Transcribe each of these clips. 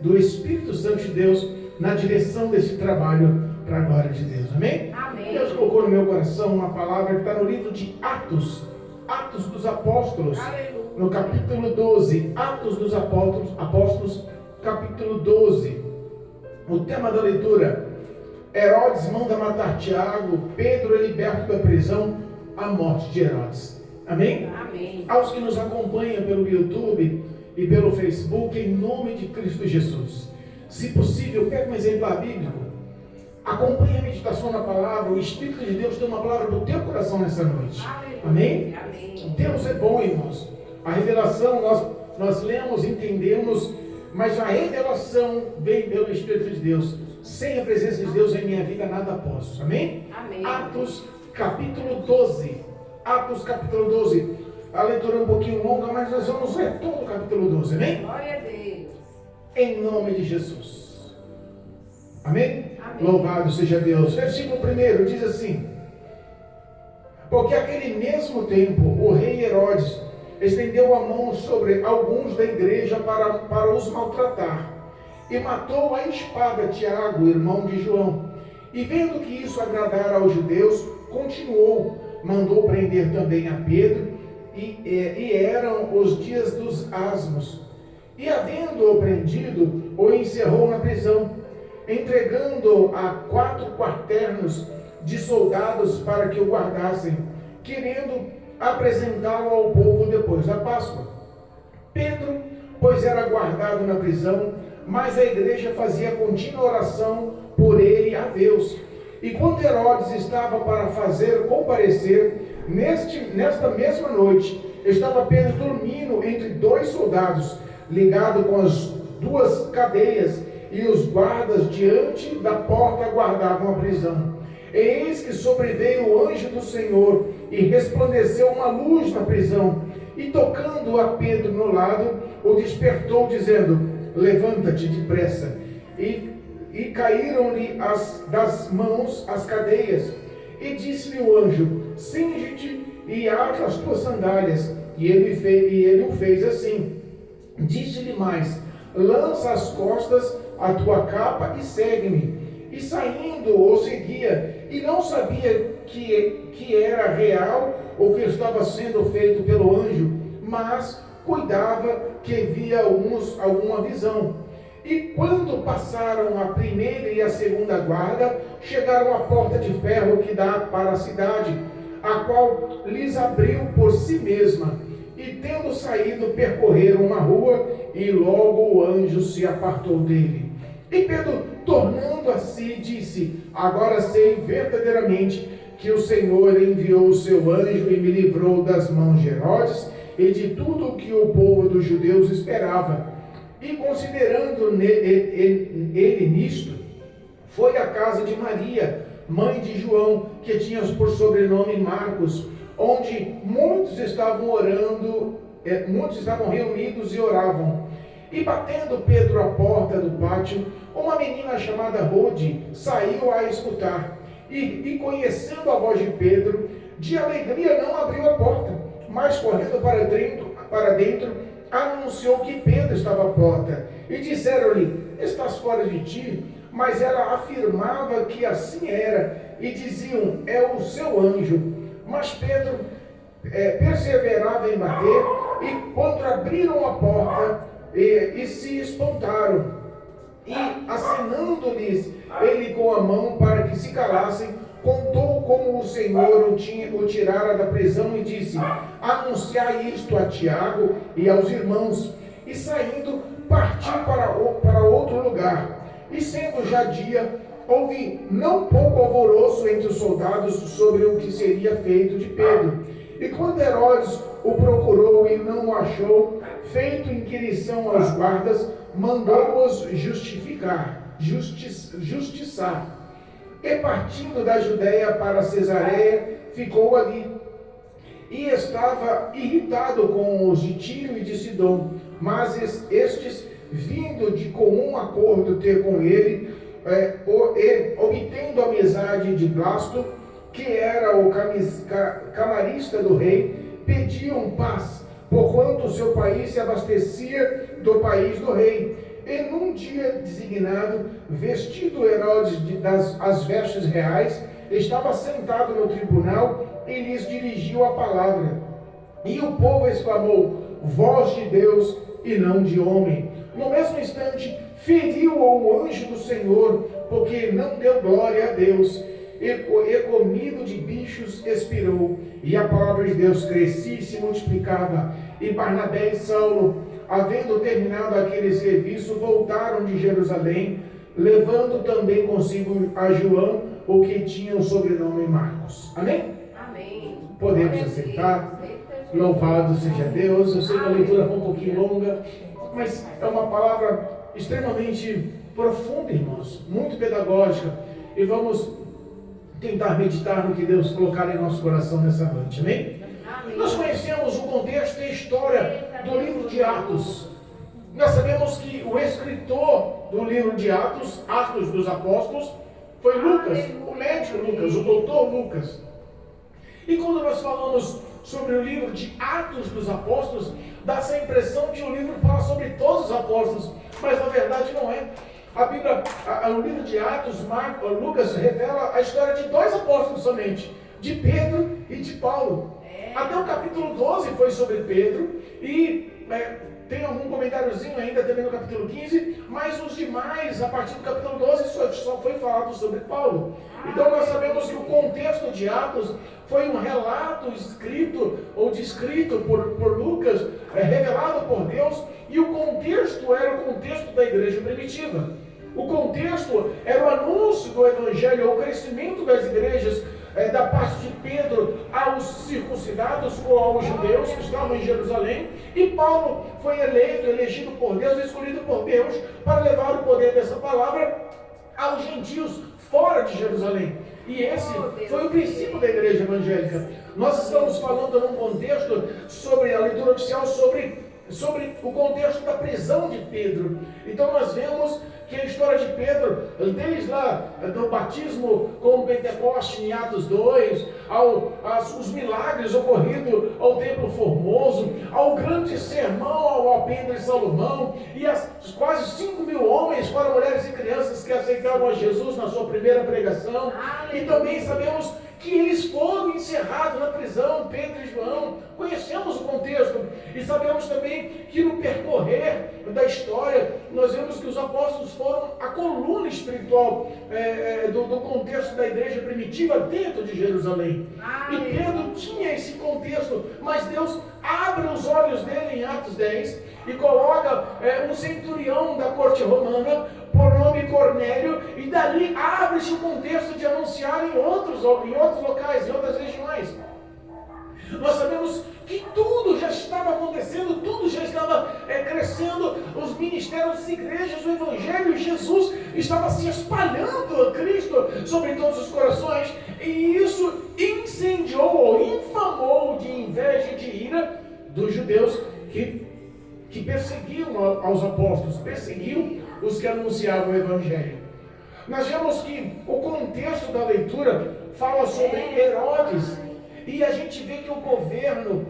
Do Espírito Santo de Deus na direção desse trabalho para a glória de Deus, amém? Amém. Deus colocou no meu coração uma palavra que está no livro de Atos dos Apóstolos, Aleluia. no capítulo 12, Atos dos Apóstolos, capítulo 12. O tema da leitura: Herodes manda matar Tiago, Pedro é liberto da prisão, a morte de Herodes, amém? Amém. Aos que nos acompanham pelo YouTube e pelo Facebook, em nome de Cristo Jesus, se possível, pega um exemplar bíblico, acompanhe a meditação na palavra. O Espírito de Deus tem uma palavra para o teu coração nessa noite, amém? Amém. Deus é bom, irmãos. A revelação nós lemos, entendemos, mas a revelação vem pelo Espírito de Deus. Sem a presença de Deus em minha vida nada posso, amém? Amém. Atos capítulo 12, Atos capítulo 12, a leitura é um pouquinho longa, mas nós vamos ler todo o capítulo 12, amém? Glória a Deus. Em nome de Jesus, amém? Amém. Louvado seja Deus. Versículo 1 diz assim: porque aquele mesmo tempo o rei Herodes estendeu a mão sobre alguns da igreja para os maltratar, e matou à espada Tiago, irmão de João. E vendo que isso agradara aos judeus, continuou, mandou prender também a Pedro, e eram os dias dos asmos. E havendo-o prendido, o encerrou na prisão, entregando-o a 4 quaternos de soldados para que o guardassem, querendo apresentá-lo ao povo depois da Páscoa. Pedro, pois, era guardado na prisão, mas a igreja fazia contínua oração por ele a Deus. E quando Herodes estava para fazer comparecer, nesta mesma noite, estava Pedro dormindo entre 2 soldados, ligado com as 2 cadeias, e os guardas diante da porta guardavam a prisão. E eis que sobreveio o anjo do Senhor, e resplandeceu uma luz na prisão, e tocando a Pedro no lado, o despertou, dizendo: levanta-te depressa. E caíram-lhe das mãos as cadeias. E disse-lhe o anjo: cinge-te e ata as tuas sandálias. E ele o fez assim. Disse-lhe mais: lança às costas a tua capa e segue-me. E saindo o seguia, e não sabia que era real o que estava sendo feito pelo anjo, mas cuidava que via alguma visão. E quando passaram a primeira e a segunda guarda, chegaram à porta de ferro que dá para a cidade, a qual lhes abriu por si mesma. E tendo saído, percorreram uma rua, e logo o anjo se apartou dele. E Pedro, tornando a si, disse: agora sei verdadeiramente que o Senhor enviou o seu anjo e me livrou das mãos de Herodes e de tudo o que o povo dos judeus esperava. E considerando ele nisto, foi à casa de Maria, mãe de João, que tinha por sobrenome Marcos, onde muitos estavam reunidos e oravam. E batendo Pedro à porta do pátio, uma menina chamada Rode saiu a escutar. E conhecendo a voz de Pedro, de alegria não abriu a porta, mas correndo para dentro, anunciou que Pedro estava à porta. E disseram-lhe: estás fora de ti? Mas ela afirmava que assim era, e diziam: é o seu anjo. Mas Pedro perseverava em bater, e quando abriram a porta, e se espantaram, e acenando-lhes ele com a mão para que se calassem, contou como o Senhor o tirara da prisão, e disse: anunciai isto a Tiago e aos irmãos. E saindo, partiu para outro lugar. E sendo já dia, houve não pouco alvoroço entre os soldados sobre o que seria feito de Pedro. E quando Herodes o procurou e não o achou, feito inquirição aos guardas, mandou-os justiçar. E partindo da Judéia para Cesareia, ficou ali. E estava irritado com os de Tiro e de Sidom, mas estes, vindo de comum acordo ter com ele, obtendo amizade de Blasto, que era o camarista do rei, pediam paz, porquanto o seu país se abastecia do país do rei. e num dia designado, vestido Herodes as vestes reais, estava sentado no tribunal e lhes dirigiu a palavra. E o povo exclamou: voz de Deus e não de homem. No mesmo instante, feriu o anjo do Senhor, porque não deu glória a Deus, e comido de bichos expirou. E a palavra de Deus crescia e se multiplicava. E Barnabé e Saulo, havendo terminado aquele serviço, voltaram de Jerusalém, levando também consigo a João, o que tinha o sobrenome Marcos. Amém? Amém. Podemos aceitar. Louvado seja Deus. Eu sei que a leitura foi um pouquinho longa, mas é uma palavra extremamente profunda, irmãos, muito pedagógica, e vamos tentar meditar no que Deus colocar em nosso coração nessa noite. Amém? Amém. Nós conhecemos o contexto e a história do livro de Atos. Nós sabemos que o escritor do livro de Atos, Atos dos Apóstolos, foi Lucas, o médico Lucas, o doutor Lucas. E quando nós falamos sobre o livro de Atos dos Apóstolos, dá essa impressão que o livro fala sobre todos os apóstolos, mas na verdade não é. A Bíblia, o livro de Atos, Lucas revela a história de dois apóstolos somente, de Pedro e de Paulo. Até o capítulo 12 foi sobre Pedro, e tem algum comentáriozinho ainda também no capítulo 15, mas os demais, a partir do capítulo 12, só foi falado sobre Paulo. Então nós sabemos que o contexto de Atos foi um relato escrito ou descrito por Lucas, revelado por Deus, e o contexto era o contexto da igreja primitiva. O contexto era o anúncio do evangelho, o crescimento das igrejas, da parte de Pedro aos circuncidados ou aos judeus que estavam em Jerusalém, e Paulo foi elegido por Deus, escolhido por Deus para levar o poder dessa palavra aos gentios fora de Jerusalém. E esse foi o princípio da igreja evangélica. Nós estamos falando num contexto sobre a leitura oficial, sobre o contexto da prisão de Pedro. Então nós vemos que a história de Pedro, desde lá do batismo com o Pentecoste em Atos 2, os milagres ocorridos ao Templo Formoso, ao grande sermão ao Alpendre de Salomão, e as quase 5.000 homens, fora mulheres e crianças, que aceitaram a Jesus na sua primeira pregação. E também sabemos que eles foram encerrados na prisão, Pedro e João. Conhecemos o contexto e sabemos também que no percorrer da história nós vemos que os apóstolos foram a coluna espiritual do contexto da igreja primitiva dentro de Jerusalém. E Pedro tinha esse contexto, mas Deus abre os olhos dele em Atos 10 e coloca um centurião da corte romana por nome Cornélio, e dali abre-se o contexto de anunciar em outros locais, em outras regiões. Nós sabemos que tudo já estava acontecendo, tudo já estava crescendo, os ministérios, as igrejas, o evangelho, Jesus estava se espalhando a Cristo sobre todos os corações, e isso incendiou ou inflamou de inveja e de ira dos judeus que perseguiam aos apóstolos, perseguiam os que anunciavam o evangelho. Nós vemos que o contexto da leitura fala sobre Herodes, e a gente vê que o governo,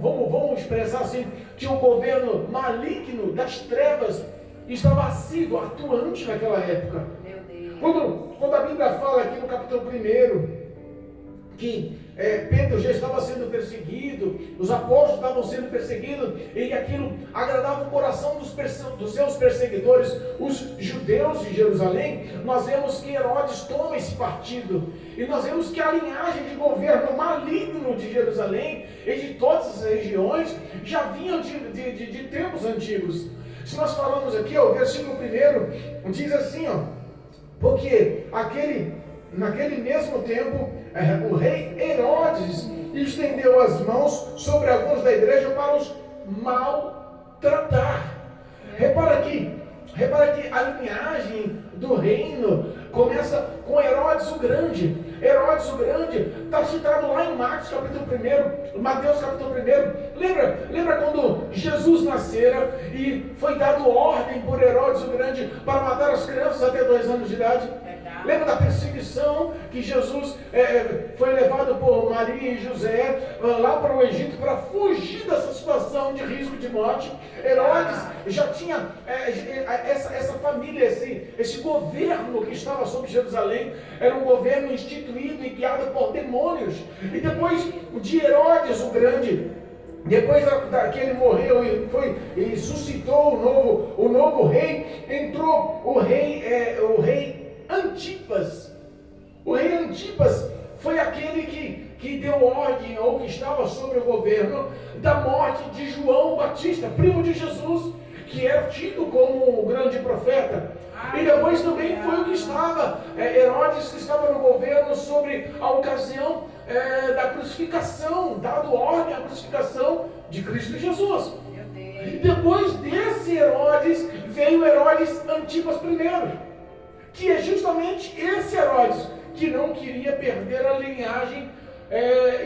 vamos expressar assim, que o governo maligno das trevas estava assíduo, atuante naquela época. Quando a Bíblia fala aqui no capítulo 1 que Pedro já estava sendo perseguido, os apóstolos estavam sendo perseguidos, e aquilo agradava o coração dos seus perseguidores, os judeus de Jerusalém, nós vemos que Herodes toma esse partido, e nós vemos que a linhagem de governo maligno de Jerusalém e de todas as regiões já vinham de tempos antigos. Se nós falamos aqui, o versículo 1 diz assim, porque naquele mesmo tempo, o rei Herodes estendeu as mãos sobre alguns da igreja para os maltratar. Repara que a linhagem do reino começa com Herodes o Grande. Herodes o Grande está citado lá em Mateus capítulo 1. Lembra quando Jesus nascera e foi dado ordem por Herodes o Grande para matar as crianças até 2 anos de idade? Lembra da perseguição que Jesus foi levado por Maria e José lá para o Egito para fugir dessa situação de risco de morte? Herodes já tinha essa família, esse governo que estava sobre Jerusalém, era um governo instituído e guiado por demônios. E depois de Herodes o Grande, depois que ele morreu e suscitou o novo rei, entrou o rei Antipas. O rei Antipas foi aquele que deu ordem, ou que estava sobre o governo, da morte de João Batista, primo de Jesus, que era tido como o grande profeta. E depois também foi o que estava, Herodes, que estava no governo sobre a ocasião da crucificação, dado ordem à crucificação de Cristo Jesus. E depois desse Herodes, veio Herodes Antipas I, que é justamente esse Herodes que não queria perder a linhagem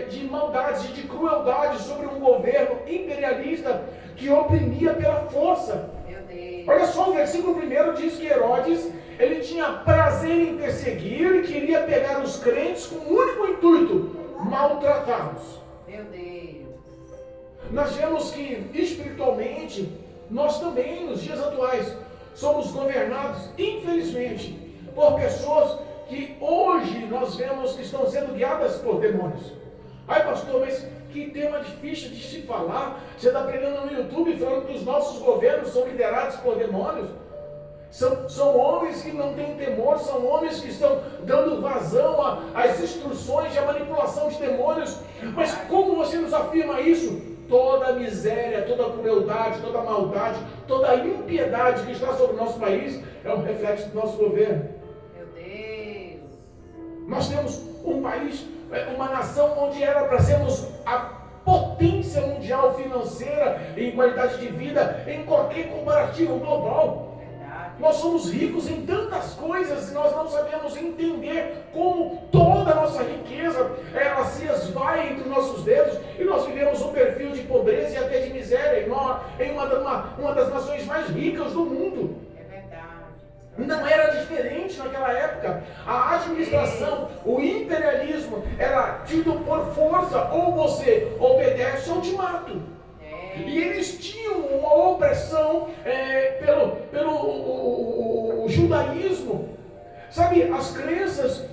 de maldades e de crueldade sobre um governo imperialista que oprimia pela força. Olha só, o versículo 1 diz que Herodes, ele tinha prazer em perseguir e queria pegar os crentes com o único intuito: maltratá-los. Meu Deus. Nós vemos que espiritualmente, nós também, nos dias atuais, somos governados, infelizmente, por pessoas que hoje nós vemos que estão sendo guiadas por demônios. Ai, pastor, mas que tema difícil de se falar. Você está pregando no YouTube falando que os nossos governos são liderados por demônios. São homens que não têm temor, são homens que estão dando vazão às instruções de manipulação de demônios. Mas como você nos afirma isso? Toda a miséria, toda a crueldade, toda a maldade, toda a impiedade que está sobre o nosso país é um reflexo do nosso governo. Meu Deus. Nós temos um país, uma nação onde era para sermos a potência mundial financeira em qualidade de vida, em qualquer comparativo global. Nós somos ricos em tantas coisas e nós não sabemos entender como toda a nossa riqueza ela se esvai entre os nossos dedos e nós vivemos um perfil de pobreza e até de miséria em uma das nações mais ricas do mundo. É verdade. Não era diferente naquela época. A administração, o imperialismo era tido por força: ou você obedece ou te mato. E eles tinham uma opressão pelo judaísmo. Sabe, as crenças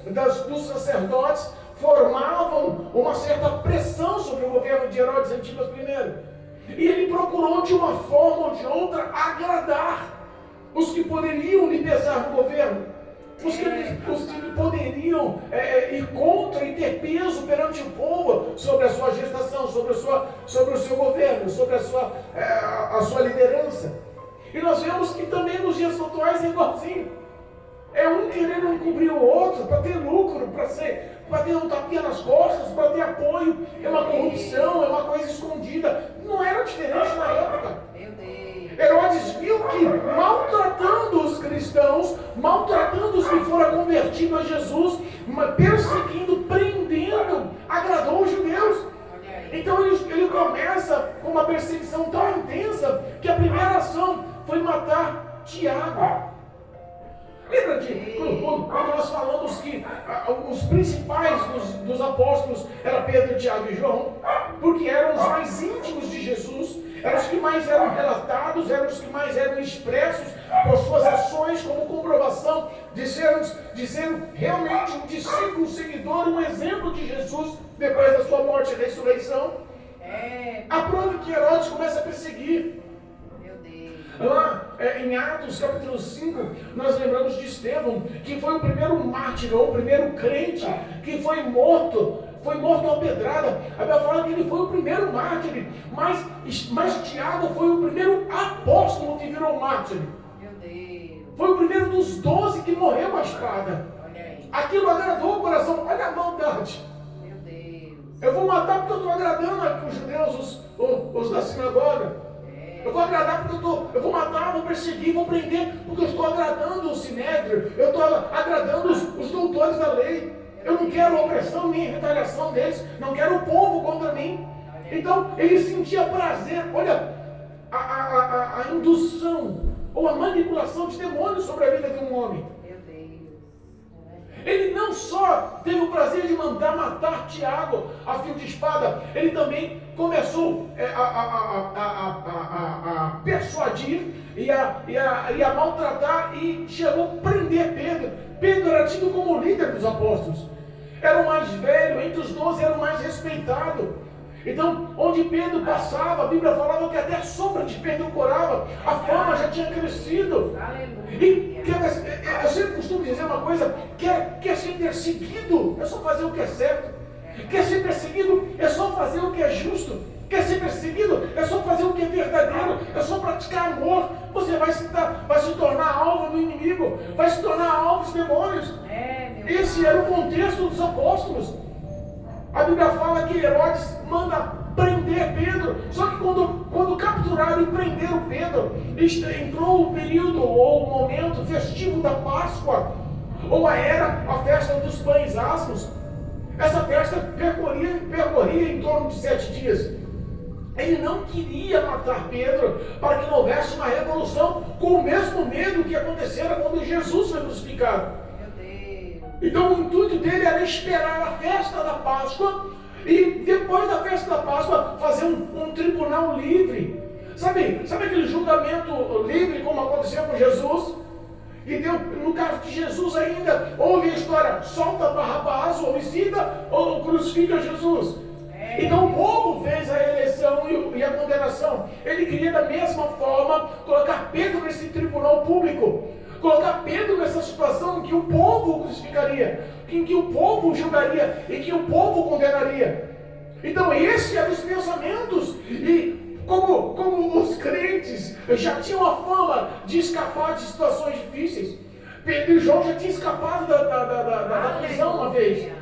dos sacerdotes formavam uma certa pressão sobre o governo de Herodes Antipas I. E ele procurou de uma forma ou de outra agradar os que poderiam lhe pesar no governo. Os que poderiam ir contra e ter peso perante o povo sobre a sua gestação, sobre o seu governo, sobre a sua liderança. E nós vemos que também nos dias atuais é igualzinho. É um querendo encobrir o outro para ter lucro, para ter um tapinha nas costas, para ter apoio. É uma corrupção, é uma coisa escondida. Não era diferente na época. Meu Deus. Herodes viu que maltratando os cristãos, maltratando os que foram convertidos a Jesus, perseguindo, prendendo, agradou os judeus. Então ele começa com uma perseguição tão intensa que a primeira ação foi matar Tiago. Lembra quando nós falamos que os principais dos apóstolos eram Pedro, Tiago e João, porque eram os mais íntimos de Jesus, eram os que mais eram relatados, eram os que mais eram expressos por suas ações como comprovação de ser realmente um discípulo, um seguidor, um exemplo de Jesus depois da sua morte e ressurreição. A prova que Herodes começa a perseguir. Lá em Atos capítulo 5, nós lembramos de Estevão, que foi o primeiro mártir, ou o primeiro crente, que foi morto a pedrada. A Bíblia fala que ele foi o primeiro mártir, mas Tiago foi o primeiro apóstolo que virou mártir. Meu Deus. Foi o primeiro dos 12 que morreu à espada. Aquilo agradou o coração. Olha a maldade. Meu Deus. Eu vou matar porque eu estou agradando os judeus, os da sinagoga. Eu vou agradar porque eu vou matar, vou perseguir, vou prender, porque eu estou agradando o sinédrio, eu estou agradando os doutores da lei. Eu não quero opressão nem retaliação deles, não quero o povo contra mim. Então ele sentia prazer. Olha a indução ou a manipulação de demônios sobre a vida de um homem. Meu Deus. ele não só teve o prazer de mandar matar Tiago a fio de espada, ele também começou a persuadir e a maltratar e chegou a prender Pedro. Pedro era tido como líder dos apóstolos, era o mais velho, entre os 12 era o mais respeitado. Então, onde Pedro passava, a Bíblia falava que até a sombra de Pedro corava, a fama já tinha crescido. E eu sempre costumo dizer uma coisa: quer ser perseguido, é só fazer o que é certo. Quer ser perseguido, é só fazer o que é justo. Quer ser perseguido, é só fazer o que é verdadeiro, é só praticar amor. Você vai se tornar alvo do inimigo, vai se tornar alvo dos demônios. Esse era o contexto dos apóstolos. A Bíblia fala que Herodes manda prender Pedro. Só que quando capturaram e prenderam Pedro, entrou o período ou o momento festivo da Páscoa, ou a festa dos pães asmos. Essa festa percorria em torno de 7 dias. Ele não queria matar Pedro para que não houvesse uma revolução com o mesmo medo que acontecera quando Jesus foi crucificado. Então o intuito dele era esperar a festa da Páscoa e depois da festa da Páscoa fazer um tribunal livre. Sabe aquele julgamento livre como aconteceu com Jesus? E no caso de Jesus ainda houve a história: solta Barrabás, o homicida, ou crucifica Jesus. Então o povo fez a eleição e a condenação. Ele queria da mesma forma colocar Pedro nesse tribunal público, colocar Pedro nessa situação em que o povo crucificaria, em que o povo julgaria e que o povo condenaria. Então esse eram os pensamentos. E como os crentes já tinham a fama de escapar de situações difíceis, Pedro e João já tinham escapado da prisão uma vez.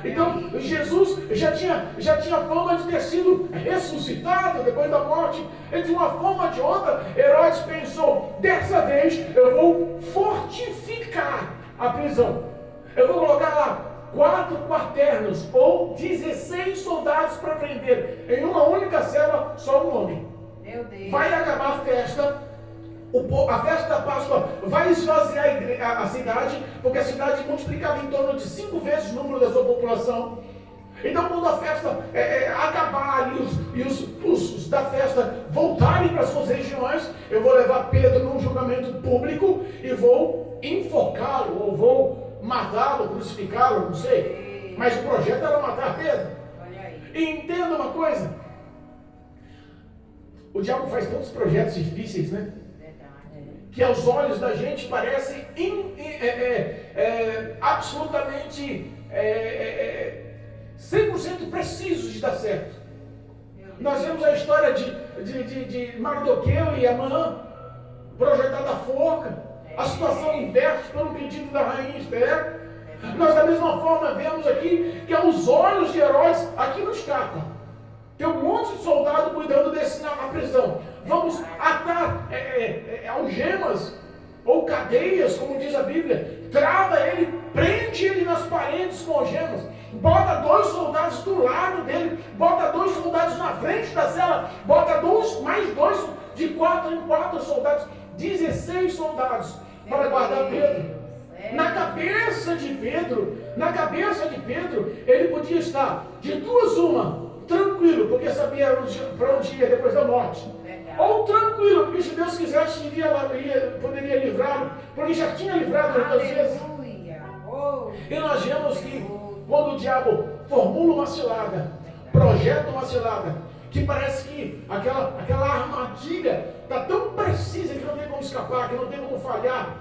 Então Jesus já tinha fama de ter sido ressuscitado depois da morte. E de uma forma ou de outra, Herodes pensou: dessa vez eu vou fortificar a prisão. Eu vou colocar lá 4 quaternos ou 16 soldados para prender. Em uma única cela, só um homem. Meu Deus. Vai acabar a festa. A festa da Páscoa vai esvaziar a cidade, porque a cidade multiplicava em torno de 5 vezes o número da sua população. Então, quando a festa acabar e os da festa voltarem para suas regiões, eu vou levar Pedro num julgamento público e vou enforcá-lo, ou vou matá-lo, crucificá-lo, não sei. Mas o projeto era matar Pedro. E entenda uma coisa: o diabo faz tantos projetos difíceis, né? Que aos olhos da gente parecem absolutamente 100% precisos de dar certo. Nós vemos a história de Mardoqueu e Amã, projetada a forca, a situação inversa por um pedido da rainha Esther. Nós da mesma forma vemos aqui que aos olhos de Herodes, aqui não escapa. Tem um monte de soldado cuidando desse na prisão. Vamos atar algemas ou cadeias, como diz a Bíblia. Trava ele, prende ele nas paredes com algemas. Bota 2 soldados do lado dele. Bota 2 soldados na frente da cela. Bota mais 2, de 4 em 4 soldados. 16 soldados para guardar Pedro. Na cabeça de Pedro, ele podia estar de 2 uma. Tranquilo, porque sabia para onde ia depois da morte. Ou tranquilo, porque se Deus quisesse, poderia livrá-lo, porque já tinha livrado muitas vezes. E nós vemos que quando o diabo formula uma cilada, projeta uma cilada, que parece que aquela armadilha está tão precisa que não tem como escapar, que não tem como falhar.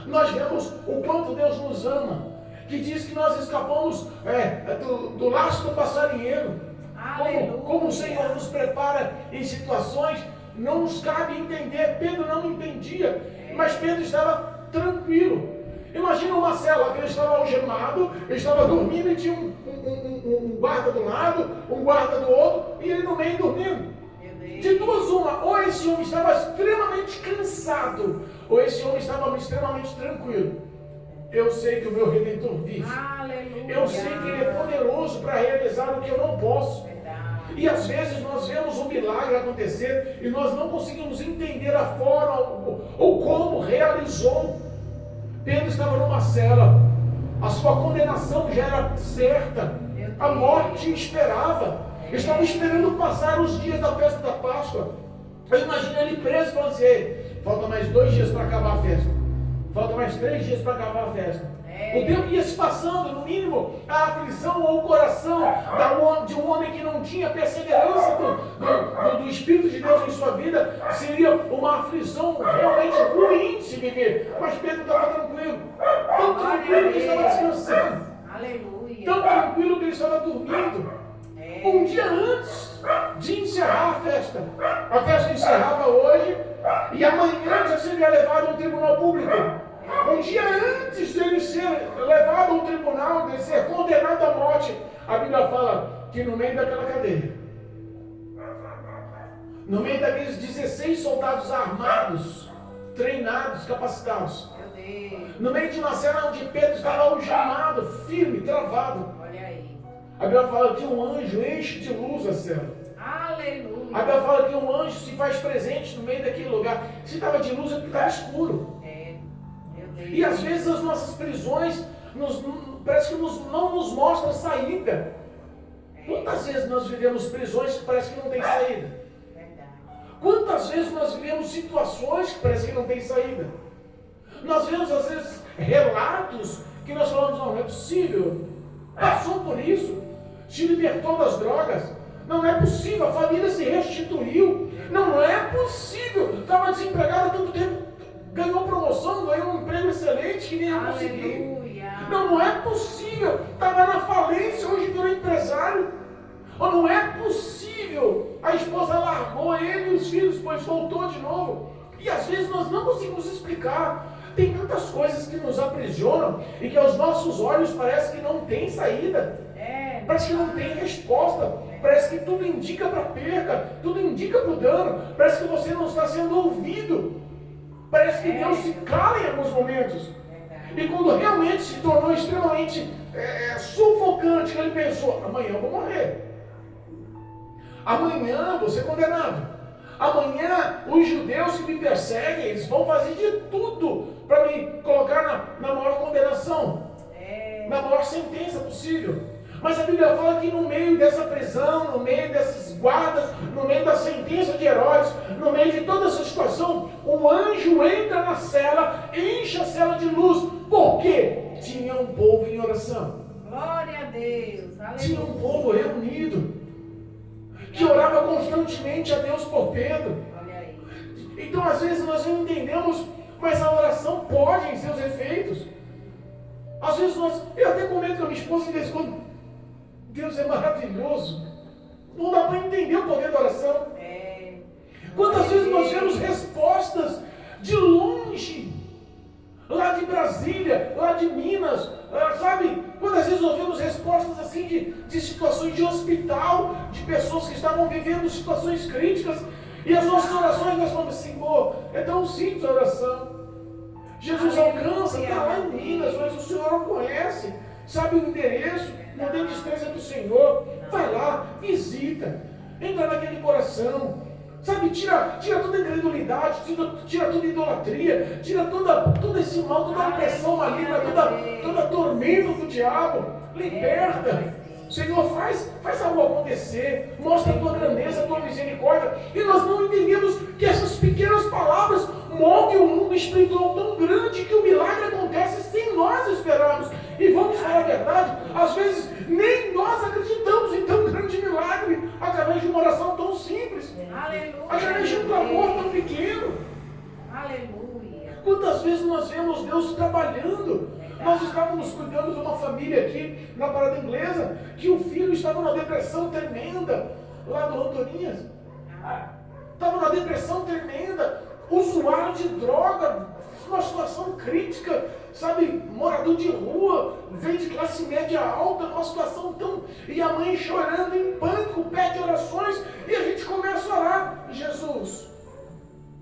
Nós vemos o quanto Deus nos ama, que diz que nós escapamos do laço do passarinheiro. Como o Senhor nos prepara em situações, não nos cabe entender. Pedro não entendia, mas Pedro estava tranquilo. Imagina uma cela que ele estava algemado, ele estava dormindo e tinha um guarda do lado, um guarda do outro, e ele no meio dormindo. De 2 uma, ou esse homem estava extremamente cansado, ou esse homem estava extremamente tranquilo. Eu sei que o meu Redentor vive. Aleluia. Eu sei que Ele é poderoso para realizar o que eu não posso. E às vezes nós vemos um milagre acontecer e nós não conseguimos entender a forma ou como realizou. Pedro estava numa cela, A sua condenação já era certa. A morte esperava. Estava esperando passar os dias da festa da Páscoa. Eu imagino ele preso e falando assim: "Ei, falta mais 2 dias para acabar a festa. Falta mais 3 dias para acabar a festa." O tempo ia se passando, no mínimo, a aflição ou o coração de um homem que não tinha perseverança do Espírito de Deus em sua vida seria uma aflição realmente ruim de se viver. Mas Pedro estava tranquilo, tão tranquilo que ele estava descansando, tão tranquilo que ele estava dormindo. Um dia antes de encerrar a festa encerrava hoje e amanhã já seria levado a um tribunal público. Um dia antes de ele ser levado ao tribunal, de ser condenado à morte, a Bíblia fala que no meio daquela cadeia, no meio daqueles 16 soldados armados, treinados, capacitados, no meio de uma cena onde Pedro estava algemado, firme, travado, a Bíblia fala que um anjo enche de luz a cela. Aleluia. A Bíblia fala que um anjo se faz presente no meio daquele lugar. Se estava de luz é porque estava escuro. E às vezes as nossas prisões parece que não nos mostram saída. Quantas vezes nós vivemos prisões que parece que não tem saída? Quantas vezes nós vivemos situações que parece que não tem saída? Nós vemos às vezes relatos que nós falamos: não é possível, passou por isso, se libertou das drogas, não é possível, a família se restituiu, não é possível, estava desempregado há tanto tempo, ganhou promoção, ganhou um emprego excelente que nem eu consegui. Não é possível, estava na falência, hoje virou empresário. Ou não é possível, a esposa largou ele e os filhos, pois voltou de novo. E às vezes nós não conseguimos explicar. Tem tantas coisas que nos aprisionam e que aos nossos olhos parece que não tem saída. Parece que não tem resposta. Parece que tudo indica para perca, tudo indica para o dano. Parece que você não está sendo ouvido. Parece que Deus se cala em alguns momentos. E quando realmente se tornou extremamente sufocante, ele pensou: amanhã eu vou morrer. Amanhã vou ser condenado. Amanhã os judeus que me perseguem, eles vão fazer de tudo para me colocar na maior condenação, na maior sentença possível. Mas a Bíblia fala que no meio dessa prisão, no meio desses guardas, no meio da sentença de Herodes, no meio de toda essa situação, um anjo entra na cela, enche a cela de luz. Por quê? Tinha um povo em oração. Glória a Deus. Aleluia. Tinha um povo reunido, que orava constantemente a Deus por Pedro. Então às vezes nós não entendemos, mas a oração pode em seus efeitos. Às vezes eu até comento com a minha esposa de vez em quando: Deus é maravilhoso. Não dá para entender o poder da oração. Quantas vezes nós vemos respostas de longe, lá de Brasília, lá de Minas, sabe? Quantas vezes nós vemos respostas assim de situações de hospital, de pessoas que estavam vivendo situações críticas, e as nossas orações nós falamos: Senhor, é tão simples a oração. Jesus alcança, está lá em Minas, mas o Senhor o conhece, sabe o endereço, não tem distância do Senhor. Vai lá, visita, entra naquele coração, sabe, tira toda a incredulidade, tira toda a idolatria, tira todo esse mal, toda a opressão maligna, toda a tormenta do diabo, liberta. Senhor, faz algo acontecer, mostra a tua grandeza, a tua misericórdia. E nós não entendemos que essas pequenas palavras movem um mundo espiritual tão grande que o milagre acontece sem nós esperarmos. E vamos falar a verdade, às vezes nem nós acreditamos em tão grande milagre através de uma oração tão simples. Aleluia. Através de um clamor tão pequeno. Aleluia. Quantas vezes nós vemos Deus trabalhando? Nós estávamos cuidando de uma família aqui na Parada Inglesa, que o filho estava numa depressão tremenda, lá do Antoninhas. Estava numa depressão tremenda, usuário de droga, uma situação crítica, sabe, morador de rua, veio de classe média alta, numa situação tão... E a mãe chorando em pânico, pede orações, e a gente começa a orar: Jesus,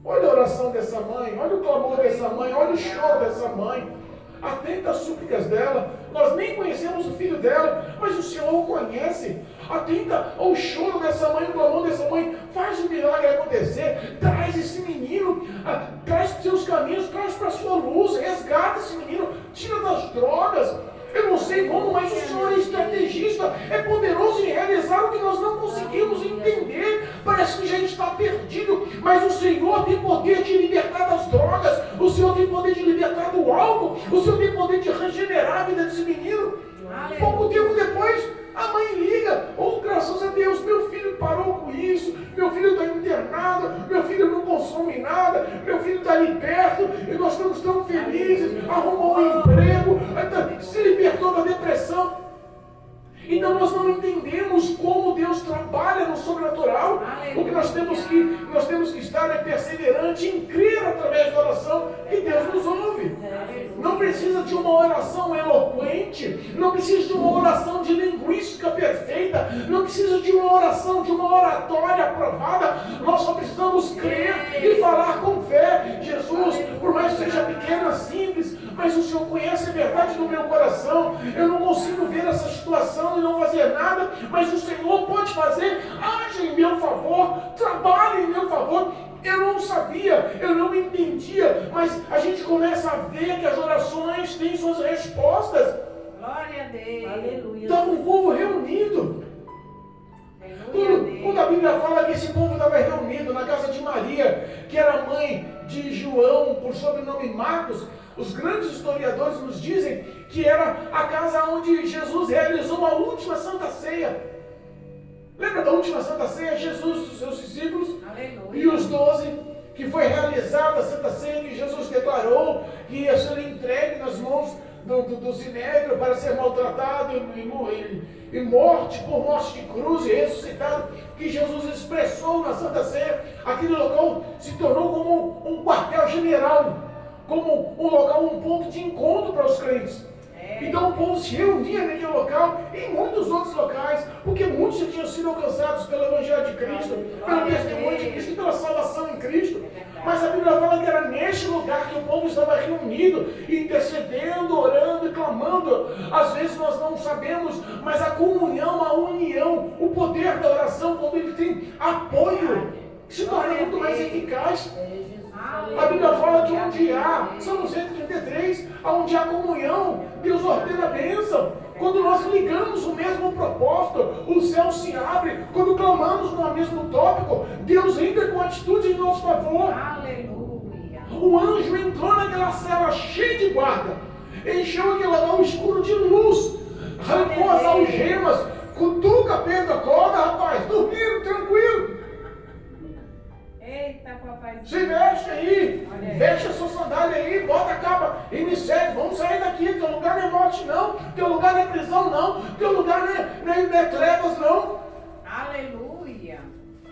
olha a oração dessa mãe, olha o clamor dessa mãe, olha o choro dessa mãe. Atenta às súplicas dela. Nós nem conhecemos o filho dela, mas o Senhor o conhece. Atenta ao choro dessa mãe, o clamor dessa mãe. Faz o milagre acontecer. Traz esse menino, traz para os seus caminhos, traz para a sua luz. Resgata esse menino, tira das drogas. vista, é poderoso em realizar o que nós não conseguimos entender. Parece que a gente está perdido, mas o Senhor tem poder de libertar das drogas, o Senhor tem poder de libertar do álcool, o Senhor tem poder de regenerar a vida desse menino. Pouco tempo depois, a mãe liga: oh, graças a Deus, meu filho parou com isso, meu filho está internado, meu filho não consome nada, meu filho está liberto, e nós estamos tão felizes, arrumou um emprego, se libertou da depressão. Então nós não entendemos como Deus trabalha no sobrenatural. O que nós temos que estar é perseverante em crer através da oração que Deus nos ouve. Não precisa de uma oração eloquente, não precisa de uma oração de linguística perfeita, não precisa de uma oração, de uma oratória aprovada. Nós só precisamos crer e falar com fé. Jesus, por mais que seja pequena, simples, mas o Senhor conhece a verdade do meu coração. Eu não consigo ver essa situação e não fazer nada, mas o Senhor pode fazer. Age em meu favor, trabalhe em meu favor. Eu não sabia, eu não entendia, mas a gente começa a ver que as orações têm suas respostas. Glória a Deus. Aleluia. Estava um povo reunido. Quando a Bíblia fala que esse povo estava reunido na casa de Maria, que era mãe de João, por sobrenome Marcos, os grandes historiadores nos dizem que era a casa onde Jesus realizou a última Santa Ceia. Lembra da última Santa Ceia? Jesus, os seus discípulos, Aleluia. e os 12, que foi realizada a Santa Ceia, que Jesus declarou que ia ser entregue nas mãos do Sinédrio para ser maltratado e morte por morte de cruz e ressuscitado, que Jesus expressou na Santa Ceia. Aquele local se tornou como um quartel-general, como um local, um ponto de encontro para os crentes. Então o povo se reunia naquele local e em muitos outros locais, porque muitos já tinham sido alcançados pelo Evangelho de Cristo, pelo testemunho de Cristo e pela salvação em Cristo. Mas a Bíblia fala que era neste lugar que o povo estava reunido, intercedendo, orando e clamando. Às vezes nós não sabemos, mas a comunhão, a união, o poder da oração, quando ele tem apoio, se torna muito mais eficaz. A Bíblia fala que onde há, Salmo 133, onde há comunhão, Deus ordena a bênção. Quando nós ligamos o mesmo propósito, o céu se abre. Quando clamamos no mesmo tópico, Deus entra com atitude em nosso favor. Aleluia. O anjo entrou naquela cela cheia de guarda, encheu aquele lugar escuro de luz, arrancou as algemas, cutuca Pedro, acorda, rapaz, dormindo, tranquilo. Eita, papai. Se veste aí, veste a sua sandália aí, bota a capa e me segue. Vamos sair daqui. Teu lugar não é morte, não. Teu lugar não é prisão, não. Teu lugar não é trevas, não. Aleluia.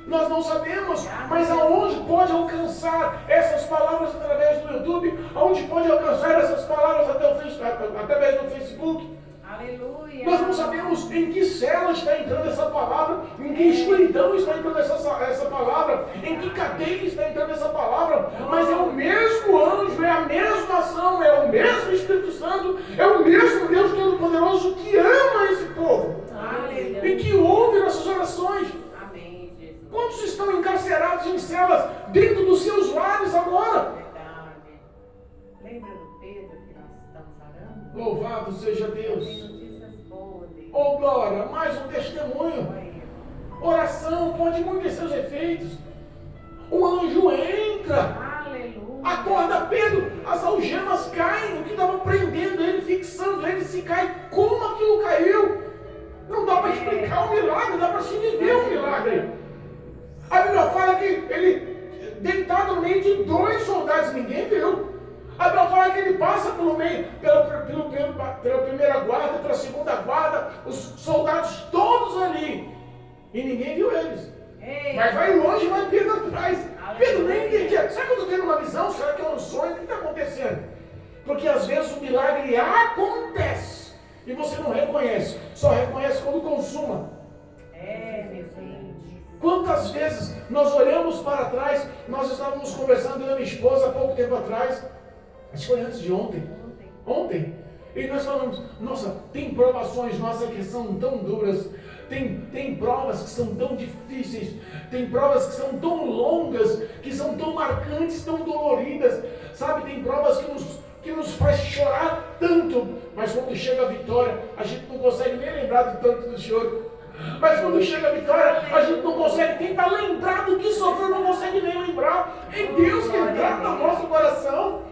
Nós não sabemos, mas aonde pode alcançar essas palavras através do YouTube? Aonde pode alcançar essas palavras através do Facebook? Aleluia. Nós não sabemos em que cela está entrando essa palavra, em que escuridão está entrando essa palavra, em que cadeia está entrando essa palavra, mas é o mesmo anjo, é a mesma ação, é o mesmo Espírito Santo, é o mesmo Deus Todo-Poderoso que ama esse povo. Aleluia. E que ouve nossas orações. Amém, Jesus. Quantos estão encarcerados em celas dentro dos seus lares agora? Verdade. Lembra do Pedro que nós estamos orando? Louvado seja Tem Deus. notícias boas dele. Oh glória, mais um testemunho. Oração pode muito ter seus efeitos. O anjo entra, Aleluia. acorda Pedro, as algemas caem, o que estava prendendo ele, fixando ele, se cai. Como aquilo caiu? Não dá para explicar o milagre, dá para se viver o milagre. A Bíblia fala que ele, deitado no meio de 2 soldados, ninguém viu. A Bíblia fala que ele passa pelo meio, pela primeira guarda, pela segunda guarda, os soldados todos ali, e ninguém viu eles. Ei. Mas vai longe e vai Pedro atrás. Aleluia. Pedro nem entendia. Será que eu estou tendo uma visão? Será que é um sonho? O que está acontecendo? Porque às vezes o milagre acontece e você não reconhece. Só reconhece quando consuma. Meu Deus. Quantas vezes nós olhamos para trás, nós estávamos conversando, eu e minha esposa, há pouco tempo atrás, acho que foi antes de ontem. Ontem. E nós falamos, nossa, tem provações nossas que são tão duras, tem provas que são tão difíceis, tem provas que são tão longas, que são tão marcantes, tão doloridas, sabe? Tem provas que nos faz chorar tanto, mas quando chega a vitória, a gente não não consegue nem lembrar de tanto do choro. Mas quando chega a vitória, a gente não consegue tentar lembrar do que sofreu, não consegue nem lembrar. É Deus que trata o nosso coração.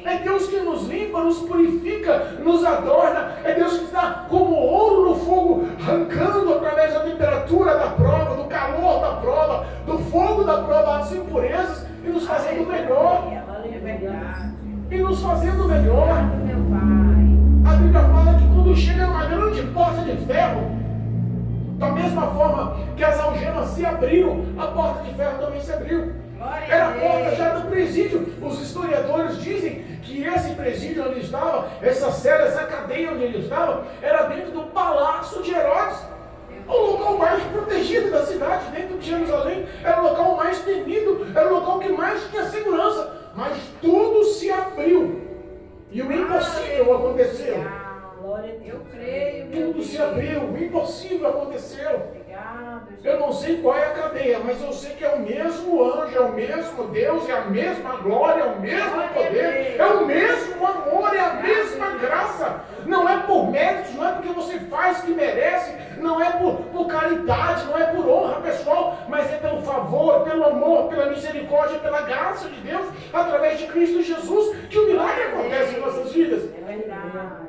É Deus que nos limpa, nos purifica, nos adorna. É Deus que está como ouro no fogo, arrancando através da temperatura da prova, do calor da prova, do fogo da prova, as impurezas e nos fazendo melhor. E nos fazendo melhor. A Bíblia fala que quando chega numa grande porta de ferro, da mesma forma que as algemas se abriram, a porta de ferro também se abriu. Era a porta já do presídio. Os historiadores dizem que esse presídio onde ele estava, essa cela, essa cadeia onde ele estava, era dentro do palácio de Herodes. O local mais protegido da cidade, dentro de Jerusalém. Era o local mais temido, era o local que mais tinha segurança. Mas tudo se abriu. E o impossível aconteceu. Eu creio. Tudo se abriu, o impossível aconteceu. Eu não sei qual é a cadeia, mas eu sei que é o mesmo anjo, é o mesmo Deus, é a mesma glória, é o mesmo poder, é o mesmo amor, é a mesma graça. Não é por méritos, não é porque você faz que merece, não é por caridade, não é por honra pessoal, mas é pelo favor, pelo amor, pela misericórdia, pela graça de Deus, através de Cristo Jesus, que o milagre acontece em nossas vidas.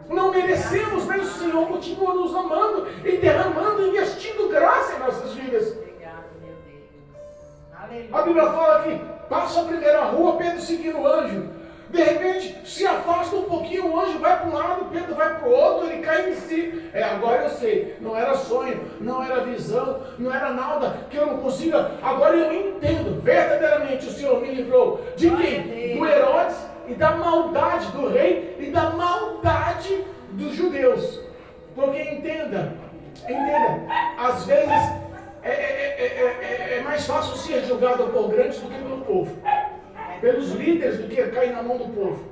Não merecemos, mas o Senhor continua nos amando e derramando, investindo graça em nossas vidas. Obrigado, meu Deus. A Bíblia fala que passa a primeira rua, Pedro seguindo o anjo. De repente, se afasta um pouquinho, o anjo vai para um lado, Pedro vai para o outro, ele cai em si. Agora eu sei, não era sonho, não era visão, não era nada que eu não consiga. Agora eu entendo, verdadeiramente o Senhor me livrou. De quem? Do Herodes e da maldade do rei e da maldade dos judeus. Porque entenda, às vezes é mais fácil ser julgado por grandes do que pelo povo, pelos líderes, do que cair na mão do povo.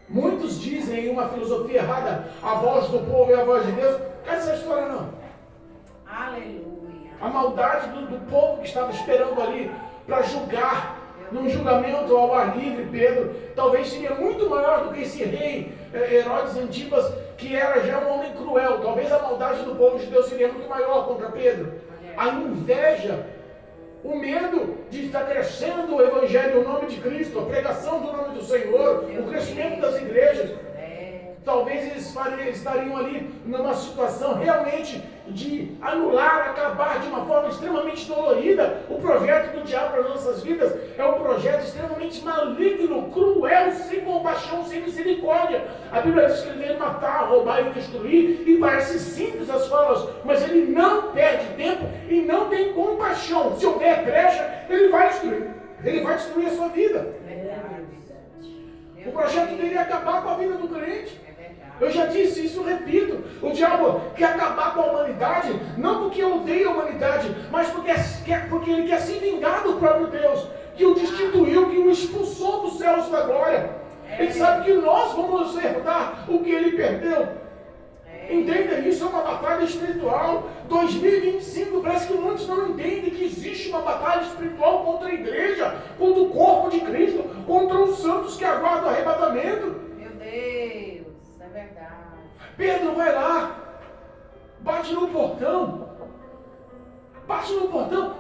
Muitos dizem em uma filosofia errada, a voz do povo é a voz de Deus. Não quer essa história não. Aleluia. A maldade do povo que estava esperando ali para julgar, num julgamento ao ar livre, Pedro, talvez seria muito maior do que esse rei Herodes Antipas, que era já um homem cruel. Talvez a maldade do povo de Deus seria muito maior contra Pedro. A inveja, o medo de estar crescendo o Evangelho, o nome de Cristo, a pregação do nome do Senhor, o crescimento das igrejas. Talvez eles estariam ali numa situação realmente de anular, acabar de uma forma extremamente dolorida. O projeto do diabo para as nossas vidas é um projeto extremamente maligno, cruel, sem compaixão, sem misericórdia. A Bíblia diz que ele veio matar, roubar e destruir, e parece simples as falas, mas ele não perde tempo e não tem compaixão. Se houver brecha, ele vai destruir a sua vida. O projeto dele é acabar com a vida do crente. Eu já disse isso, repito. O diabo quer acabar com a humanidade, não porque odeia a humanidade, mas porque ele quer se vingar do próprio Deus, que o destituiu, que o expulsou dos céus da glória. Ele sabe que nós vamos herdar o que ele perdeu. Entenda, isso é uma batalha espiritual. 2025, parece que muitos não entendem que existe uma batalha espiritual contra a igreja, contra o corpo de Cristo, contra os santos que aguardam o arrebatamento. Meu Deus. Verdade. Pedro vai lá, bate no portão,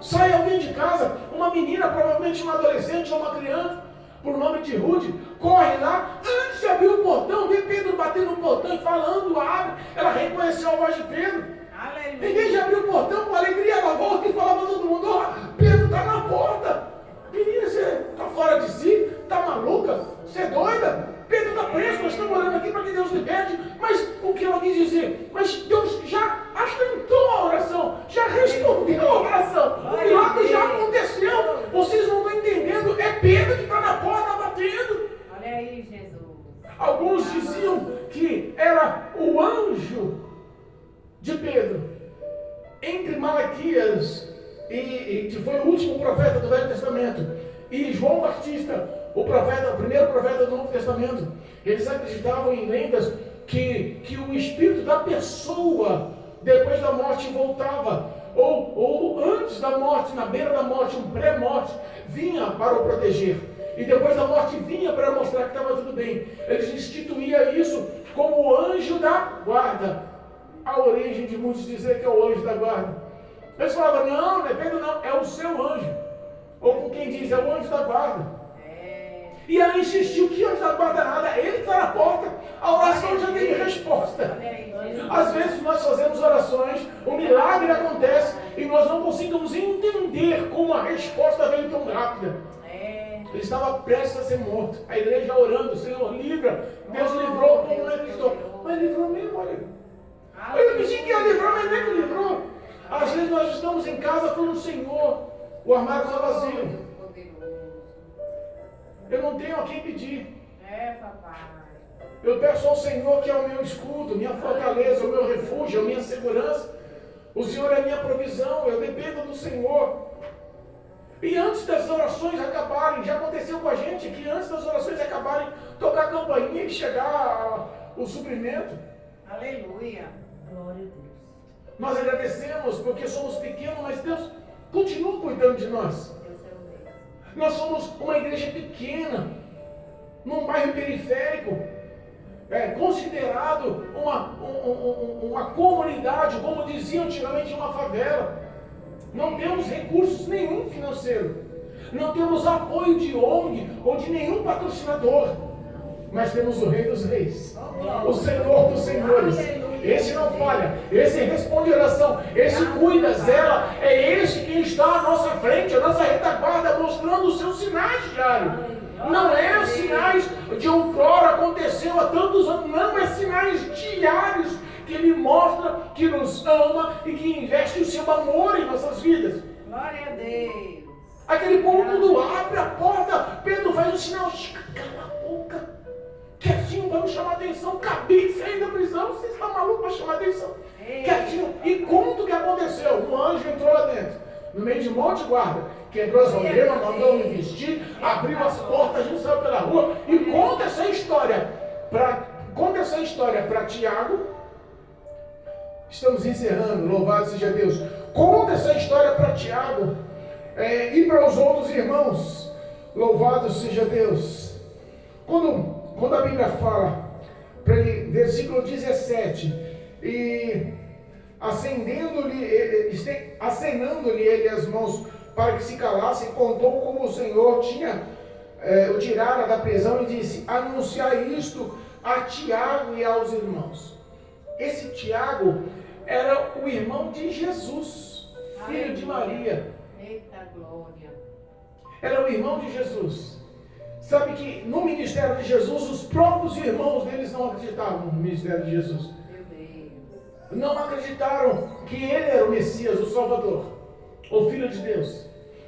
sai alguém de casa, uma menina, provavelmente uma adolescente ou uma criança, por nome de Rude, corre lá, antes de abrir o portão, vê Pedro batendo no portão e falando, abre, ela reconheceu a voz de Pedro. Aleluia. Em vez de abrir o portão com alegria, ela volta e fala para todo mundo, Pedro está na porta. Menina, você está fora de si? Está maluca? Você é doida? Pedro está preso, nós estamos orando aqui para que Deus liberte. Mas o que ela quis dizer? Mas Deus já atentou a oração, já respondeu a oração. O milagre já aconteceu. Vocês não estão entendendo. É Pedro que está na porta batendo. Olha aí, Jesus. Alguns diziam que era o anjo de Pedro. Entre Malaquias, que foi o último profeta do Velho Testamento, e João Batista, o primeiro profeta do Novo Testamento, eles acreditavam em lendas que o espírito da pessoa, depois da morte, voltava, ou antes da morte, na beira da morte, um pré-morte, vinha para o proteger, e depois da morte vinha para mostrar que estava tudo bem. Eles instituíam isso como o anjo da guarda. a origem de muitos dizer que é o anjo da guarda. Eles falavam, não é Pedro não, é o seu anjo. Ou por quem diz, é o anjo da guarda. E ela insistiu que anjo da guarda nada, ele está na porta, a oração já teve resposta. Às vezes nós fazemos orações, o milagre acontece e nós não conseguimos entender como a resposta veio tão rápida. Ele estava prestes a ser morto, a igreja orando, Senhor livra, Deus livrou, o povo não acreditou. Mas livrou mesmo, olha. Eu pensei que ia livrar, mas não é que livrou. Às vezes nós estamos em casa falando, Senhor, o armário está vazio. Eu não tenho a quem pedir. Papai. Eu peço ao Senhor que é o meu escudo, minha fortaleza, o meu refúgio, a minha segurança. O Senhor é a minha provisão, eu dependo do Senhor. E antes das orações acabarem, já aconteceu com a gente que antes das orações acabarem, tocar a campainha e chegar o suprimento. Aleluia. Glória a Deus. Nós agradecemos porque somos pequenos, mas Deus continua cuidando de nós. Nós somos uma igreja pequena, num bairro periférico, considerado uma comunidade, como dizia antigamente, uma favela. Não temos recursos nenhum financeiro, não temos apoio de ONG ou de nenhum patrocinador, mas temos o Rei dos Reis, o Senhor dos Senhores. Esse não falha, esse responde oração, esse cuida, zela, é esse quem está à nossa frente, a nossa retaguarda, mostrando os seus sinais diários. Não é sinais de outrora, aconteceu há tantos anos, não, é sinais diários que Ele mostra, que nos ama e que investe o seu amor em nossas vidas. Glória a Deus. Aquele povo quando abre a porta, Pedro faz um sinal, cala a boca. Quietinho para não chamar atenção, acabei de sair da prisão, você está maluco para chamar atenção? Quietinho, e conta o que aconteceu. Um anjo entrou lá dentro, no meio de um monte de guarda, quebrou as algemas, mandou me vestir, abriu as portas, a gente saiu pela rua, e conta essa história para Tiago. Estamos encerrando, louvado seja Deus. Conta essa história para Tiago e para os outros irmãos, louvado seja Deus. Quando a Bíblia fala, para ele, versículo 17, e acenando-lhe ele as mãos para que se calasse, contou como o Senhor tinha o tirara da prisão e disse, anunciai isto a Tiago e aos irmãos. Esse Tiago era o irmão de Jesus, filho de Maria. Eita glória. Era o irmão de Jesus. Sabe que no ministério de Jesus, os próprios irmãos deles não acreditavam no ministério de Jesus. Meu Deus. Não acreditaram que ele era o Messias, o Salvador, o Filho de Deus.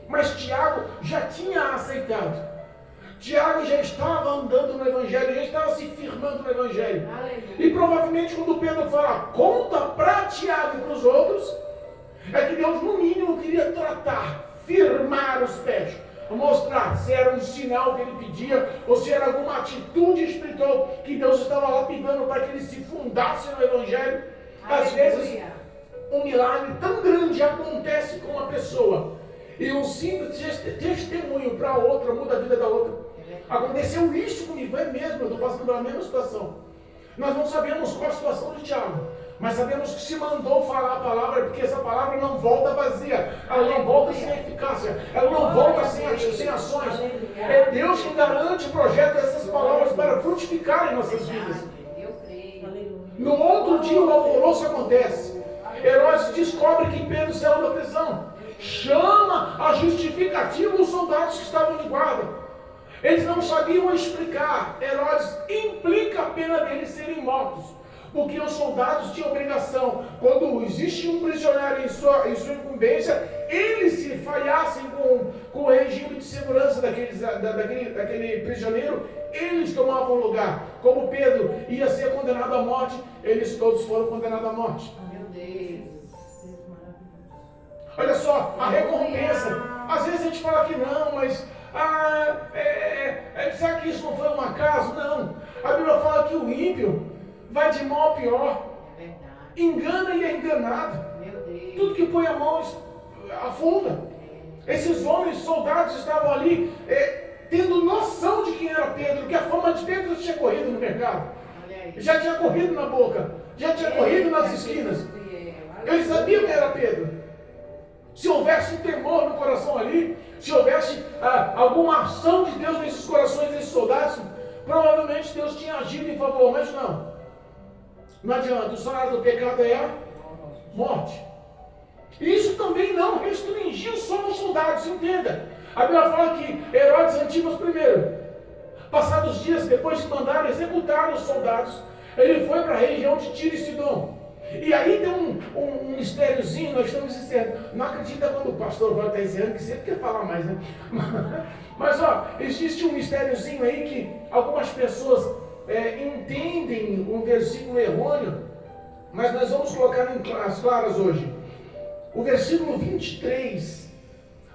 Mas Tiago já tinha aceitado. Tiago já estava andando no Evangelho, já estava se firmando no Evangelho. Aleluia. E provavelmente quando Pedro fala, conta para Tiago e para os outros, é que Deus no mínimo queria tratar, firmar os pés. Mostrar se era um sinal que ele pedia ou se era alguma atitude espiritual que Deus estava lapidando para que ele se fundasse no Evangelho. Às vezes, um milagre tão grande acontece com uma pessoa e um simples testemunho para a outra muda a vida da outra. Aconteceu isso comigo, é mesmo, eu estou passando pela mesma situação. Nós não sabemos qual a situação de Tiago, mas sabemos que se mandou falar a palavra, porque essa palavra não volta vazia, ela não volta sem eficácia, ela não volta sem ações. É Deus que garante e projeta essas palavras para frutificar em nossas vidas. Eu creio. No outro dia o alvoroço acontece. Herodes descobre que Pedro saiu da prisão. Chama a justificativa os soldados que estavam de guarda. Eles não sabiam explicar. Herodes implica a pena deles serem mortos. Porque os soldados tinham obrigação, quando existe um prisioneiro em sua incumbência, eles se falhassem com o regime de segurança daquele prisioneiro, eles tomavam lugar. Como Pedro ia ser condenado à morte, eles todos foram condenados à morte. Meu Deus. Olha só, a recompensa. Às vezes a gente fala que não, mas será que isso não foi um acaso? Não. A Bíblia fala que o ímpio vai de mal a pior. É verdade. Engana e é enganado. Meu Deus. Tudo que põe a mão afunda. Esses homens, soldados, estavam ali tendo noção de quem era Pedro, que a fama de Pedro tinha corrido no mercado. Já tinha corrido na boca, já tinha corrido nas esquinas. Ele sabia quem era Pedro. Se houvesse temor no coração ali, se houvesse alguma ação de Deus nesses corações desses soldados, provavelmente Deus tinha agido em favor, mas não. Não adianta, o salário do pecado é a morte. Isso também não restringiu só os soldados, entenda. A Bíblia fala que Herodes Antipas I, passados dias depois de mandar executar os soldados, ele foi para a região de Tiro e Sidom. E aí tem um mistériozinho, nós estamos encerrando. Não acredita quando o pastor vai estar encerrando, que sempre quer falar mais, né? Mas existe um mistériozinho aí que algumas pessoas entendem um versículo errôneo, mas nós vamos colocar as claras hoje. O versículo 23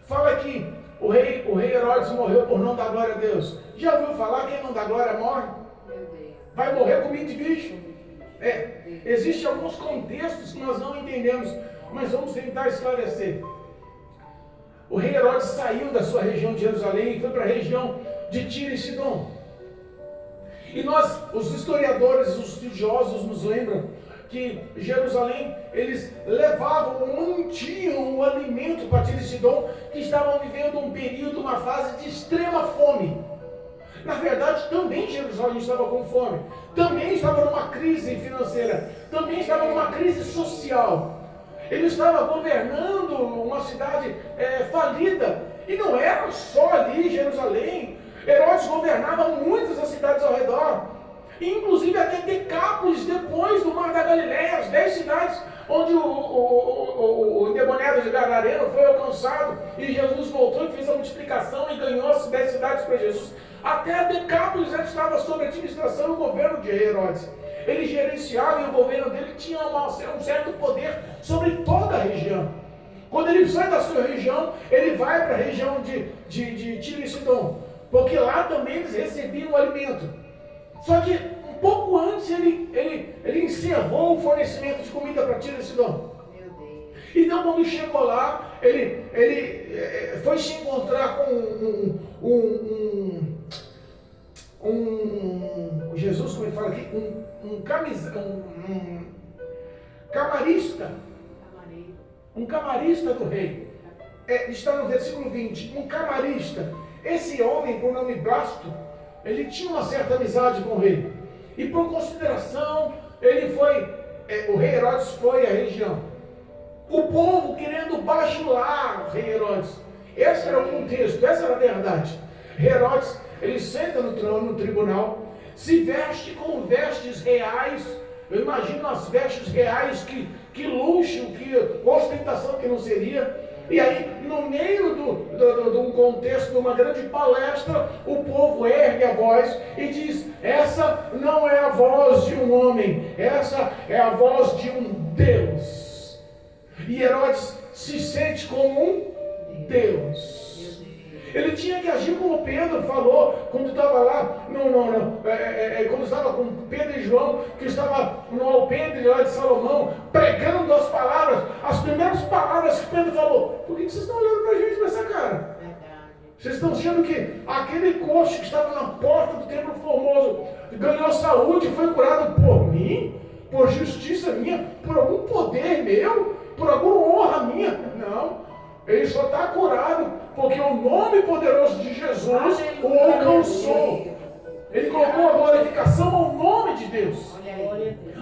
fala que o rei Herodes morreu por não dar glória a Deus. Já ouviu falar quem não dá glória morre? Vai morrer comido de bicho? Existem alguns contextos que nós não entendemos, mas vamos tentar esclarecer. O rei Herodes saiu da sua região de Jerusalém e foi para a região de Tiro e Sidom. E nós, os historiadores, os estudiosos, nos lembram que Jerusalém, eles levavam ou mantinham o alimento para Tiro e Sidom, que estavam vivendo um período, uma fase de extrema fome. Na verdade, também Jerusalém estava com fome, também estava numa crise financeira, também estava numa crise social. Ele estava governando uma cidade falida, e não era só ali Jerusalém. Herodes governava muitas das cidades ao redor, inclusive até Decápolis, depois do Mar da Galileia, as 10 cidades onde o endemoniado de Gadareno foi alcançado, e Jesus voltou e fez a multiplicação e ganhou as 10 cidades para Jesus. Até Decápolis já estava sob a administração do governo de Herodes. Ele gerenciava, e o governo dele tinha um certo poder sobre toda a região. Quando ele sai da sua região, ele vai para a região de Tiro e Sidom, porque lá também eles recebiam o alimento. Só que um pouco antes ele encerrou o fornecimento de comida para Tiro e Sidom. Então quando chegou lá, ele foi se encontrar com Jesus, como ele fala aqui, um camarista do rei. Está no versículo 20, um camarista. Esse homem, por nome Blasto, ele tinha uma certa amizade com o rei. E por consideração, o rei Herodes foi à região. O povo querendo bajular o rei Herodes. Esse era o contexto, essa era a verdade. Herodes, ele senta no trono, no tribunal, se veste com vestes reais. Eu imagino as vestes reais, que luxo, que ostentação que não seria. E aí, no meio de um contexto, de uma grande palestra, o povo ergue a voz e diz: essa não é a voz de um homem, essa é a voz de um Deus. E Herodes se sente como um Deus. Ele tinha que agir como Pedro falou quando estava lá, quando estava com Pedro e João, que estava no alpendre lá de Salomão, pregando as palavras, as primeiras palavras que Pedro falou. Por que vocês estão olhando para a gente com essa cara? Vocês estão achando que aquele coxo que estava na porta do templo formoso ganhou saúde e foi curado por mim? Por justiça minha? Por algum poder meu? Por alguma honra minha? Não. Ele só está curado porque o nome poderoso de Jesus o alcançou. Ele colocou a glorificação ao nome de Deus.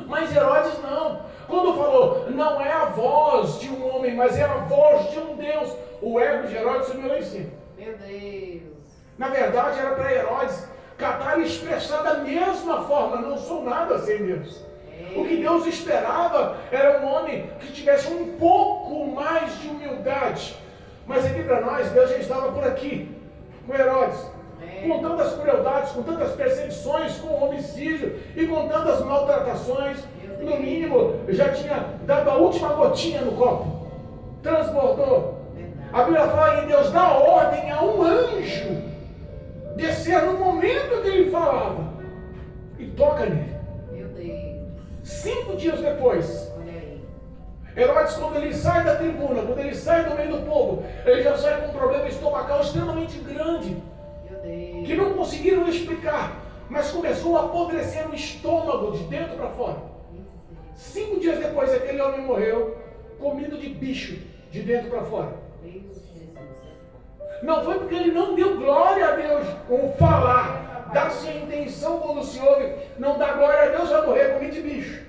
Mas Herodes não. Quando falou, não é a voz de um homem, mas é a voz de um Deus, o ego de Herodes subiu lá em cima. Meu Deus. Na verdade, era para Herodes catar e expressar da mesma forma: não sou nada sem Deus. O que Deus esperava era um homem que tivesse um pouco mais de humildade. Mas aqui para nós, Deus já estava por aqui, com Herodes, com tantas crueldades, com tantas perseguições, com homicídio e com tantas maltratações. No mínimo, já tinha dado a última gotinha no copo, transbordou. A Bíblia fala que Deus dá ordem a um anjo descer no momento que ele falava e toca nele. 5 dias depois, Herodes, quando ele sai da tribuna, quando ele sai do meio do povo, ele já sai com um problema estomacal extremamente grande, que não conseguiram explicar. mas começou a apodrecer o estômago de dentro para fora. 5 dias depois, aquele homem morreu, comido de bicho, de dentro para fora. Não foi porque ele não deu glória a Deus, com falar, dar-se a intenção quando se ouve, não dá glória a Deus, vai morrer comido de bicho.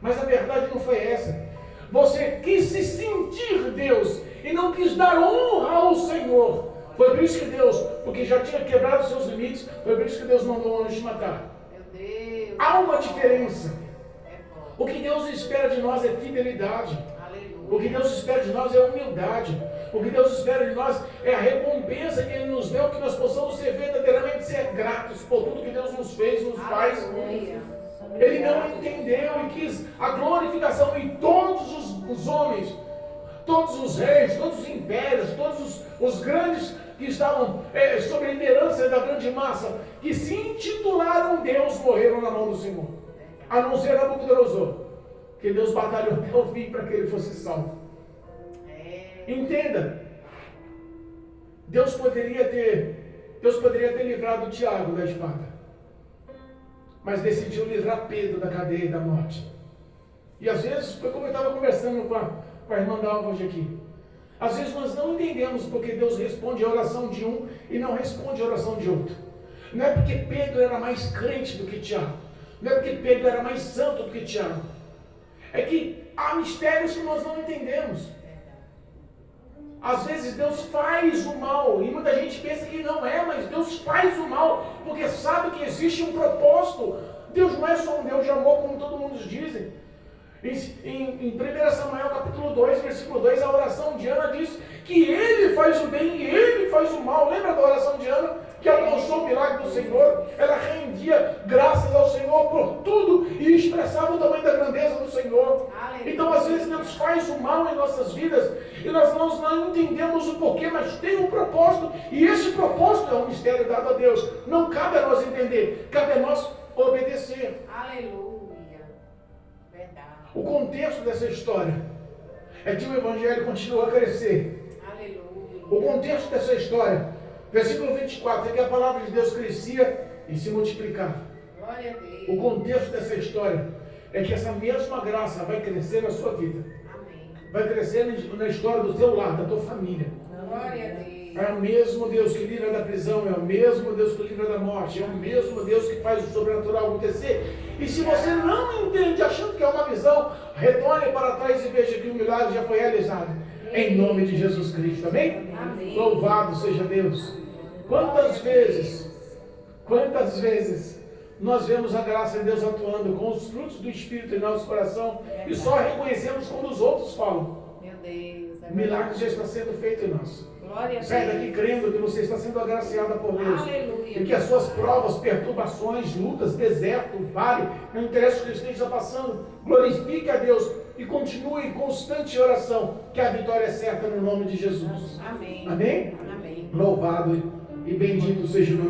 Mas a verdade não foi essa. Você quis se sentir Deus e não quis dar honra ao Senhor. Foi por isso que Deus, porque já tinha quebrado seus limites, foi por isso que Deus mandou o anjo te matar. Meu Deus. Há uma diferença. O que Deus espera de nós é fidelidade. O que Deus espera de nós é humildade. O que Deus espera de nós é a recompensa que Ele nos deu, que nós possamos ser verdadeiramente ser gratos por tudo que Deus nos fez, nos faz. Ele não entendeu e quis a glorificação, e todos os homens, todos os reis, todos os impérios, todos os grandes que estavam sob a liderança da grande massa, que se intitularam Deus, morreram na mão do Senhor. A não ser Nabucodonosor, que Deus batalhou até o fim para que ele fosse salvo. Entenda, Deus poderia ter livrado Tiago da espada, mas decidiu livrar Pedro da cadeia e da morte. E às vezes, foi como eu estava conversando com a irmã Dalva hoje aqui, às vezes nós não entendemos porque Deus responde a oração de um e não responde a oração de outro. Não é porque Pedro era mais crente do que Tiago, não é porque Pedro era mais santo do que Tiago, é que há mistérios que nós não entendemos. Às vezes Deus faz o mal, e muita gente pensa que não é, mas Deus faz o mal, porque sabe que existe um propósito. Deus não é só um Deus de amor, como todo mundo dizem. Em 1 Samuel capítulo 2, versículo 2, a oração de Ana diz que Ele faz o bem e Ele faz o mal. Lembra da oração de Ana? Que alcançou o milagre do Senhor, ela rendia graças ao Senhor por tudo e expressava o tamanho da grandeza do Senhor. Então às vezes Deus faz o mal em nossas vidas e nós não entendemos o porquê, mas tem um propósito, e esse propósito é um mistério dado a Deus. Não cabe a nós entender, cabe a nós obedecer. Aleluia. Verdade. O contexto dessa história é que o Evangelho continua a crescer. Aleluia. O contexto dessa história, versículo 24, é que a palavra de Deus crescia e se multiplicava. Glória a Deus. O contexto dessa história é que essa mesma graça vai crescer na sua vida. Amém. Vai crescer na história do teu lar, da tua família. Glória a Deus. É o mesmo Deus que livra da prisão, é o mesmo Deus que livra da morte, é o mesmo Deus que faz o sobrenatural acontecer. E se você não entende, achando que é uma visão, retorne para trás e veja que o milagre já foi realizado. Em nome de Jesus Cristo, amém? Amém. Louvado seja Deus. Quantas vezes nós vemos a graça de Deus atuando com os frutos do Espírito em nosso coração e só reconhecemos quando os outros falam. Meu Deus. O milagre já está sendo feito em nós. Glória a Sai Deus. daqui crendo que você está sendo agraciada por Deus. Aleluia. E que as suas provas, perturbações, lutas, deserto, vale, não interessa o que esteja passando, glorifique a Deus e continue em constante oração, que a vitória é certa no nome de Jesus. Amém. Amém? Amém. Louvado e bendito seja o nome